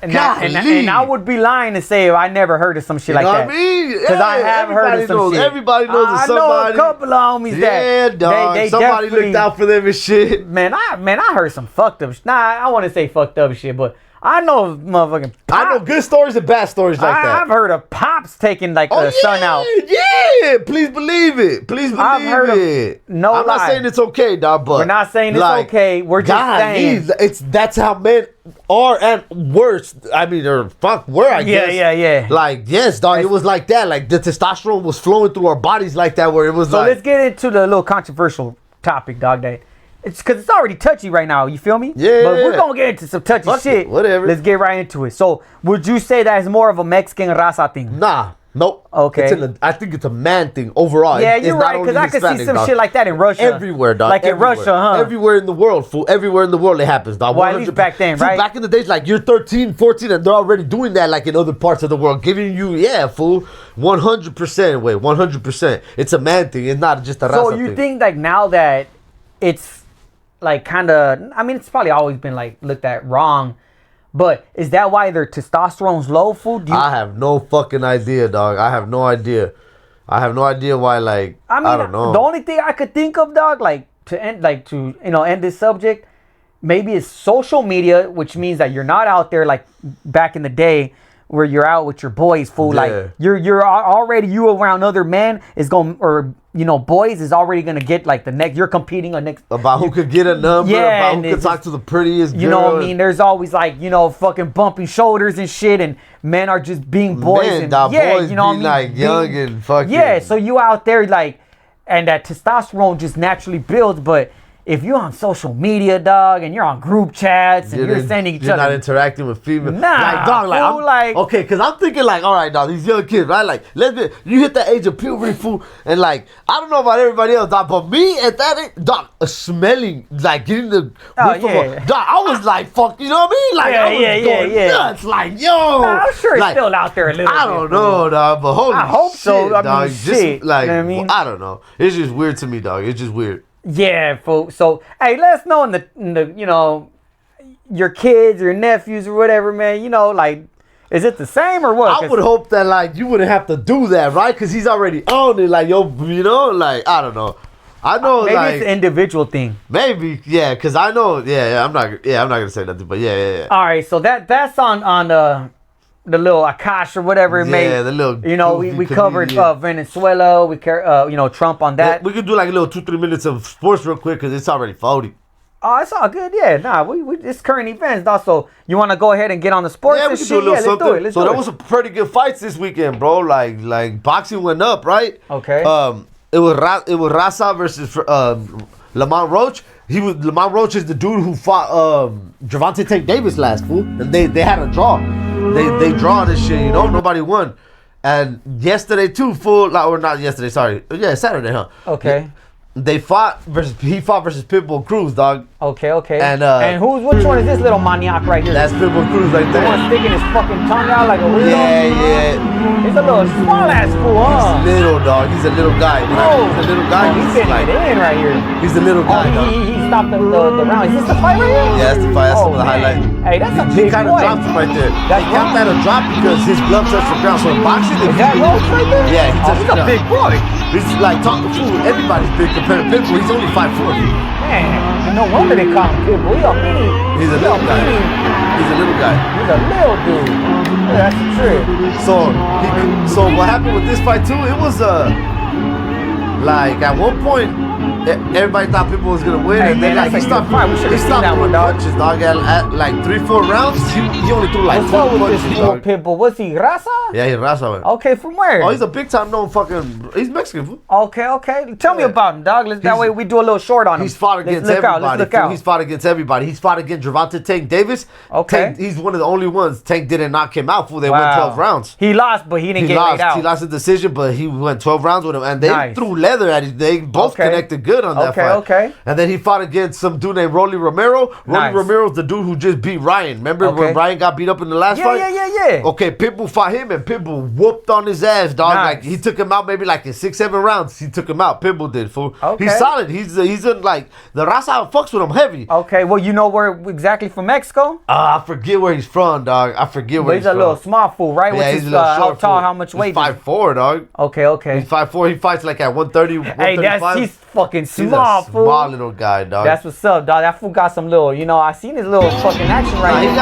And I would be lying to say I never heard of some shit you like know that. what I mean? Because I have heard of Everybody some knows, shit. Everybody knows of I somebody. know a couple of homies Yeah, that dog. they Somebody definitely, looked out for them and shit. Man, I heard some fucked up. Nah, I want to say fucked up shit, but I know motherfucking. I know good stories and bad stories like that. I've heard of pops taking like a son out. Yeah, please believe it. Please believe I've heard of- it. no I'm not lie. saying it's okay, dog, but We're not saying it's like, okay. We're just God, saying. that's how men are and worse. I mean, or fuck, were I guess. Yeah. Like, yes, dog, it was like that. Like, the testosterone was flowing through our bodies like that, where it was So like. let's get into the little controversial topic, dog. That it's because it's already touchy right now. You feel me? Yeah. But we're gonna get into some touchy Fuck shit. it, whatever. Let's get right into it. So, would you say that is more of a Mexican raza thing? Nah, nope. Okay. I think it's a man thing overall. Yeah, It's you're not right. only Because I could see Hispanic, some dog. shit like that in Russia. Everywhere, dog. Like in Everywhere. Russia, huh? Everywhere in the world, fool. Everywhere in the world it happens, dog. Well, at least 100%. back then, Fool, right? Back in the days, like, you're 13, 14, and they're already doing that, like, in other parts of the world. Giving you, yeah, fool. 100%, wait, 100%. It's a man thing. It's not just a raza So you thing. think like now that it's like kind of, I mean, it's probably always been like looked at wrong, But is that why their testosterone's low, fool? I have no fucking idea, dog. I have no idea. Why. Like, I don't know. The only thing I could think of, dog, like to end this subject, maybe is social media, which means that you're not out there like back in the day where you're out with your boys, fool. Yeah. Like you're already, you around other men is going, or boys is already gonna get like the next. You're competing on next about who could get a number. Yeah, about who could talk to the prettiest girl. You know what I mean? There's always like fucking bumping shoulders and shit, and men are just being boys. Man, and boys you know what I mean? Like young and fucking. Yeah, so you out there like, and that testosterone just naturally builds, but. If you're on social media, dog, and you're on group chats and you're sending each other, you're not interacting with females. Nah, like, dog, like, fool, okay, because I'm thinking like, all right, dog, these young kids, right? Like, you hit that age of puberty, fool, and like, I don't know about everybody else, dog, but me at that age, dog, smelling, like, getting the, dog, I was like, fuck, you know what I mean? Like, I was going nuts, like, yo. I'm sure like, it's still out there a little bit. I don't know, dog, but holy shit, I hope so. I mean, dog, shit, just, like, you know what I mean? I don't know. It's just weird to me, dog. It's just weird. Yeah, folks. So, hey, let us know in the your kids, your nephews, or whatever, man. Like, is it the same or what? I would hope that like you wouldn't have to do that, right? Because he's already on it. Like, yo, like, I don't know. I know, maybe like, it's an individual thing. Maybe, yeah. Because I know, I'm not gonna say nothing, but yeah. All right, so that's on the little Akash or whatever it may. Yeah, the little. We covered Venezuela. We Trump on that. We could do like a little 2-3 minutes of sports real quick because it's already 40. Oh, it's all good. Yeah, nah, we it's current events. Also, you want to go ahead and get on the sports? Yeah, we can do a little something. Let's do it. There was some pretty good fights this weekend, bro. Like boxing went up, right? Okay. It was Raza versus Lamont Roach. Lamont Roach is the dude who fought Gervonta Tank Davis last, fool. And they had a draw. They draw this shit, nobody won. And yesterday too, fool, or not yesterday, sorry. Yeah, Saturday, huh? Okay. He fought versus Pitbull Cruz, dog. Okay. And which one is this little maniac right here? That's Pitbull Cruz right there. The one sticking his fucking tongue out like a weirdo? Yeah. He's a little small ass fool, huh? He's little, dog. He's a little guy. He's a little guy. He's getting it in right here. He's a little guy, dog. He stopped the round. Is this the fight right here? Yeah, that's the fight. That's some of the highlight. Hey, that's a He big kind of dropped him right there. He capped at a drop because his glove touched the ground. So in boxing, is that Roach right there? Yeah, he touched he's a big boy. He's like talking fool. Everybody's big compared to Pitbull. He's only 5'4". Man, no wonder they call him Pitbull. He's a little guy. He's a little guy. He's a little dude. Yeah, that's the trick. So what happened with this fight too? It was like at one point everybody thought Pitbull was gonna win, and then he stopped throwing punches, dog. At like 3-4 rounds, he only threw like 12 punches. What's Pitbull? Was he Raza? Yeah, he's Raza, man. Okay, from where? Oh, he's a big time known fucking. He's Mexican, fool. Okay. Tell me about him, dog. That way we do a little short on him. He's fought against everybody. He's fought against everybody. He's fought against Gervonta Tank Davis. Okay. He's one of the only ones. Tank didn't knock him out, fool. They went 12 rounds. He lost, but he didn't get laid out. He lost the decision, but he went 12 rounds with him, and they threw leather at him. They both connected good on that fight. Okay. And then he fought against some dude named Rolly Romero. Rolly Romero's the dude who just beat Ryan. Remember when Ryan got beat up in the last fight? Yeah. Okay, Pitbull fought him, and Pitbull whooped on his ass, dog. Like he took him out maybe like in 6-7 rounds. He took him out. Pitbull did, fool. Okay. He's solid. He's in like the Raza fucks with him heavy. Okay, well you know where exactly from Mexico? I forget where he's from, dog. I forget where he's from. He's a little small fool, right? Yeah, he's a little short. How tall? How much weight? He's 5'4", dog. Okay. He's 5'4". He fights like at 130. Hey, he's fucking small, he's a fool. small little guy, dog. That's what's up, dog. That fool got some little, I seen his little fucking action right here. He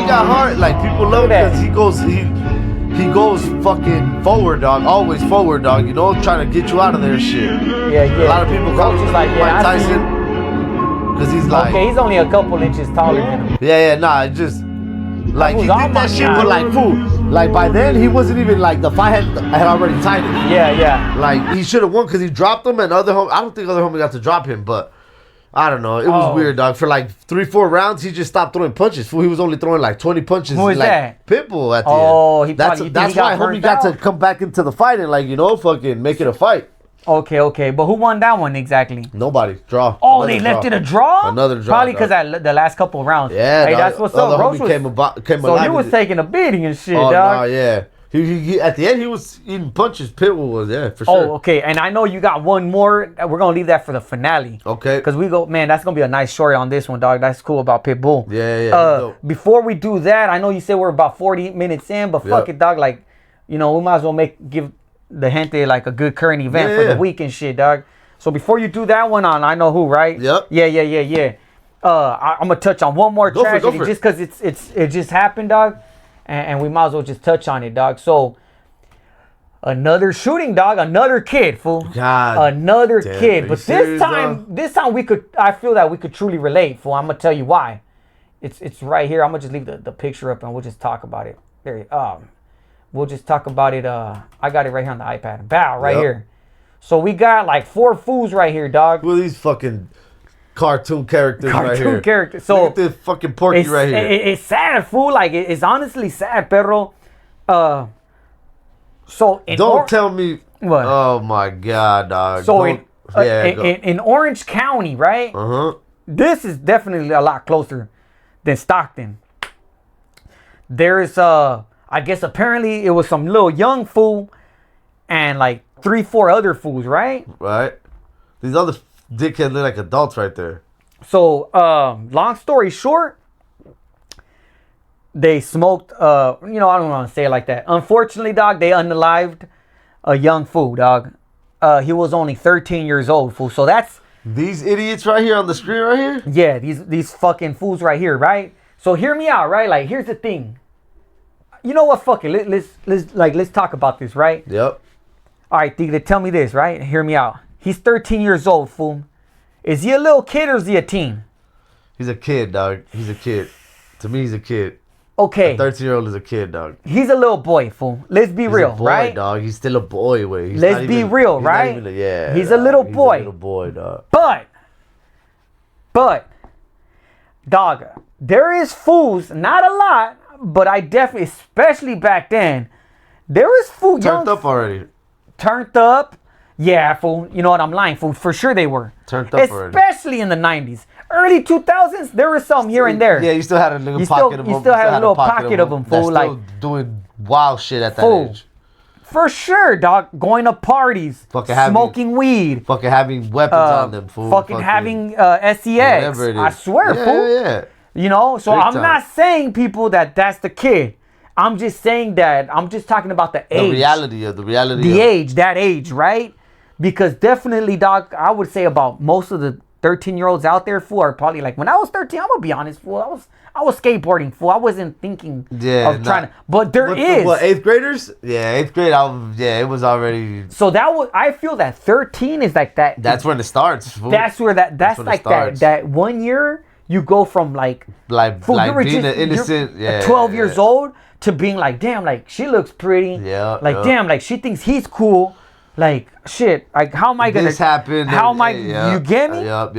got hard. Like people love it because he goes fucking forward, dog. Always forward, dog. Trying to get you out of there, shit. Yeah. A lot of people call him like Mike Tyson because he's like. Okay, he's only a couple inches taller than him. Yeah. Nah, it just like he did that shit, but like fool. Like by then he wasn't even like the fight had already tied him. Yeah. Like he should have won because he dropped him, and I don't think other homie got to drop him, but. I don't know. It was weird, dog. For like 3-4 rounds, he just stopped throwing punches. He was only throwing like 20 punches. Who is that? Pitbull at the end. That's why homie got to come back into the fight and fucking make it a fight. Okay. But who won that one exactly? Nobody. Draw. Oh, they left it a draw? Another draw. Probably because the last couple of rounds. Yeah, hey, that's what's up. Roach came so alive. he was taking a beating and shit, dog. Nah, yeah. He at the end he was eating punches. Pitbull was for sure. Oh, okay. And I know you got one more. We're gonna leave that for the finale. Okay. Because we go, man. That's gonna be a nice story on this one, dog. That's cool about Pitbull. Yeah. Before we do that, I know you said we're about 40 minutes in, but fuck it, dog. Like, we might as well give the gente like a good current event for the week and shit, dog. So before you do that one on I Know Who, right? Yep. Yeah. I'm gonna touch on one more tragedy just because it just happened, dog, and we might as well just touch on it, dog. So another shooting, dog, another kid, fool. God, another damn, kid. But this time I feel that we could truly relate, fool. I'm gonna tell you why. It's right here. I'm gonna just leave the picture up and we'll just talk about it. We'll just talk about it. I got it right here on the iPad. Bow right here. So we got like 4 fools right here, dog. Who are these fucking cartoon characters right here? Cartoon characters. So look at this fucking Porky right here. It's sad, fool. Like it's honestly sad, perro. So don't tell me. What? Oh my god, dog. So in Orange County, right? This is definitely a lot closer than Stockton. There's I guess apparently it was some little young fool and like 3-4 other fools, right? Right. These other dickheads look like adults right there. So, long story short, they smoked, I don't want to say it like that. Unfortunately, dog, they unalived a young fool, dog. He was only 13 years old, fool. So that's... These idiots right here on the screen right here? Yeah, these fucking fools right here, right? So hear me out, right? Like, here's the thing. You know what? Fuck it. Let's talk about this, right? Yep. All right, Tigre, tell me this, right? Hear me out. He's 13 years old, fool. Is he a little kid or is he a teen? He's a kid, dog. He's a kid. To me, he's a kid. Okay. A 13-year-old is a kid, dog. He's a little boy, fool. Let's be real, a boy, right? Dog. He's still a boy, wait. Let's be real, right? He's a little boy. He's a little boy, dog. But, dog, there is fools, not a lot, but I definitely, especially back then, there is fool. Turned up already. Turned up. Yeah, fool. You know what? I'm lying, fool. For sure they were. Turned up already. Especially in the 90s. Early 2000s, there was some here and there. Yeah, you still had a little pocket of them. You still had a little pocket of them, fool. Like doing wild shit at that age. For sure, dog. Going to parties. Smoking weed. Fucking having weapons on them, fool. Fucking having SEX. Whatever it is. I swear, fool. Yeah. You know? So I'm not saying, people, that's the kid. I'm just saying that. I'm just talking about the age. The reality. The age. That age, right? Because definitely, dog, I would say about most of the 13-year-olds out there, fool, are probably like, when I was 13, I'm gonna be honest, fool, I was skateboarding, fool. I wasn't thinking of trying to, but there is. What, 8th graders? Yeah, 8th grade, it was already. So I feel that 13 is like that. That's when it starts, fool. That's like that 1 year you go from like fool, being an innocent, 12 years old to being like, damn, like she looks pretty. Yeah. Damn, like she thinks he's cool. Like, shit, like, how am I gonna... This happened. You get me? Yep.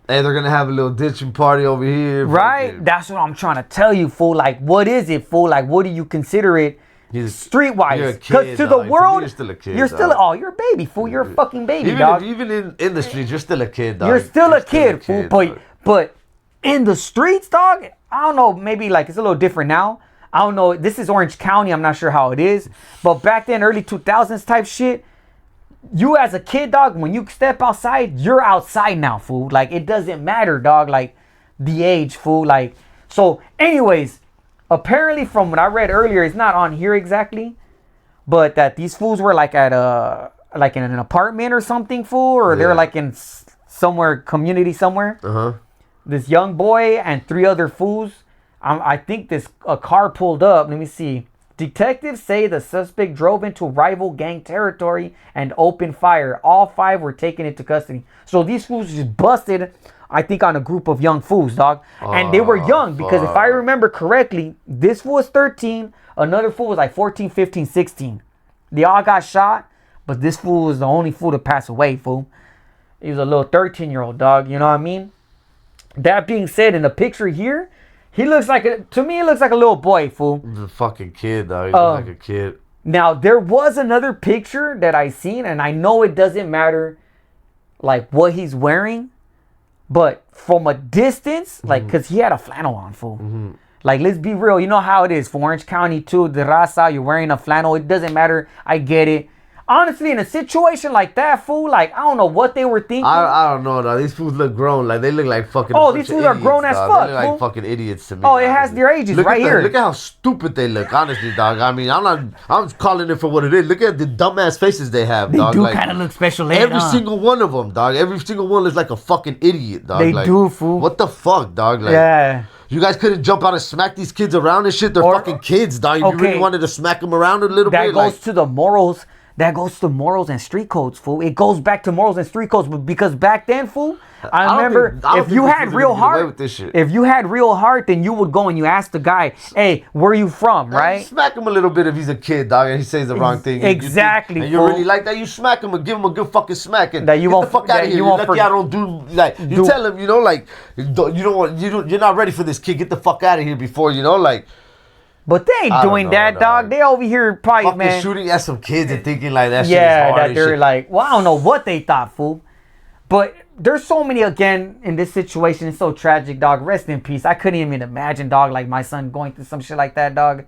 Hey, they're gonna have a little ditching party over here. Right? That's what I'm trying to tell you, fool. Like, what is it, fool? Like, what do you consider it streetwise? Because to the world... You're still a kid, you're a baby, fool. You're a fucking baby, dog. Even in the streets, you're still a kid, dog. You're still a kid, fool. But in the streets, dog, I don't know, maybe, like, it's a little different now. I don't know. This is Orange County. I'm not sure how it is. But back then, early 2000s type shit... You as a kid, dog, when you step outside, you're outside now, fool. Like, it doesn't matter, dog, like, the age, fool. Like, so, anyways, apparently from what I read earlier, it's not on here exactly, but that these fools were, like, at in an apartment or something, fool, or they're, like, in somewhere, community somewhere. This young boy and 3 other fools. I think a car pulled up. Let me see. Detectives say the suspect drove into rival gang territory and opened fire. All 5 were taken into custody. So these fools just busted, I think, on a group of young fools, dog. And they were young because if I remember correctly, this fool was 13. Another fool was like 14, 15, 16. They all got shot, but this fool was the only fool to pass away, fool. He was a little 13-year-old, dog. You know what I mean? That being said, in the picture here, he looks like to me, he looks like a little boy, fool. He's a fucking kid, dog. He looks like a kid. Now, there was another picture that I seen, and I know it doesn't matter, like, what he's wearing, but from a distance, like, because he had a flannel on, fool. Like, let's be real. You know how it is. For Orange County, too, the raza, you're wearing a flannel. It doesn't matter. I get it. Honestly, in a situation like that, fool, like, I don't know what they were thinking. I don't know, dog. These fools look grown. Like, they look like fucking. Oh, these fools are grown as fuck. They look like fucking idiots to me. Oh, it has their ages right here. Look at how stupid they look, honestly, dog. I mean, I'm calling it for what it is. Look at the dumbass faces they have, dog. They do kind of look special ed, Every single one of them, dog. Every single one looks like a fucking idiot, dog. They like, do, fool. What the fuck, dog? Like, yeah. You guys couldn't jump out and smack these kids around and shit. They're fucking kids, dog. If you really wanted to smack them around a little bit. That goes to the morals. That goes to morals and street codes, fool. It goes back to morals and street codes, because back then, fool, I remember if you had real heart, then you would go and you ask the guy, "Hey, where are you from?" Right? Smack him a little bit if he's a kid, dog, and he says the wrong thing. Exactly. And you really like that, you smack him and give him a good fucking smack. And that you get won't, the fuck out of here. You're lucky I don't do like you tell him, you know, like you're not ready for this kid. Get the fuck out of here before like. But they ain't doing that, dog. They over here probably, fucking man, shooting at some kids and thinking like that shit is yeah, hard that they're shit. like, well, I don't know what they thought, fool. But there's so many, again, in this situation. It's so tragic, dog. Rest in peace. I couldn't even imagine, dog, like my son going through some shit like that, dog.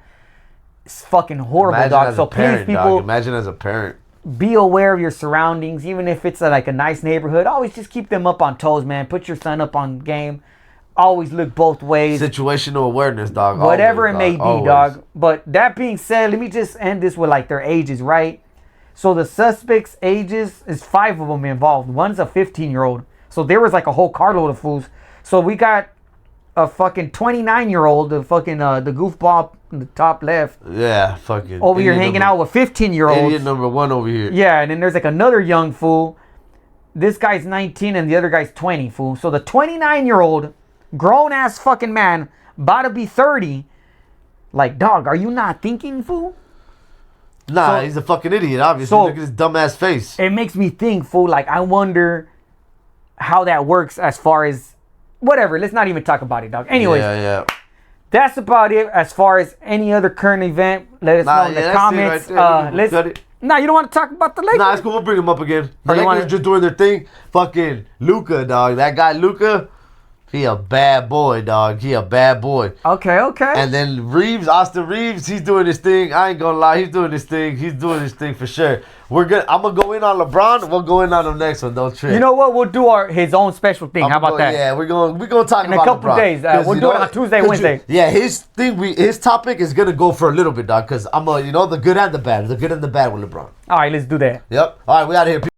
It's fucking horrible, Imagine dog. as So a parent, please, people, dog. Imagine as a parent. be aware of your surroundings, even if it's like a nice neighborhood. Always just keep them up on toes, man. Put your son up on game. Always look both ways. Situational awareness, dog. Whatever always, it may be, always. dog. But that being said, let me just end this with like their ages, right? So the suspects' ages is 5 of them involved. One's a 15-year-old. So there was like a whole carload of fools. So we got a fucking 29-year-old, the fucking the goofball in the top left. Yeah, fucking. Over here hanging out with 15-year-olds. Idiot number 1 over here. Yeah, and then there's like another young fool. This guy's 19 and the other guy's 20, fool. So the 29-year-old, grown-ass fucking man, about to be 30. Like, dog, are you not thinking, fool? Nah, he's a fucking idiot, obviously. So, look at his dumbass face. It makes me think, fool. Like, I wonder how that works as far as... Whatever, let's not even talk about it, dog. Anyways, Yeah. that's about it as far as any other current event. Let us know in the comments. Nah, you don't want to talk about the Lakers? Nah, it's cool. We'll bring them up again. The Or you Lakers wanna- just doing their thing. Fucking Luka, dog. That guy, Luka, he a bad boy, dog. He a bad boy. Okay. And then Austin Reeves, he's doing his thing. I ain't gonna lie, he's doing his thing. He's doing his thing for sure. I'm gonna go in on LeBron. We'll go in on the next one. Don't trip. You know what? We'll do his own special thing. How about that? Yeah, we're gonna talk In about a couple LeBron. days. We'll do it on Tuesday, Wednesday. His topic is gonna go for a little bit, dog. Cause the good and the bad with LeBron. All right, let's do that. Yep. All right, we out of here.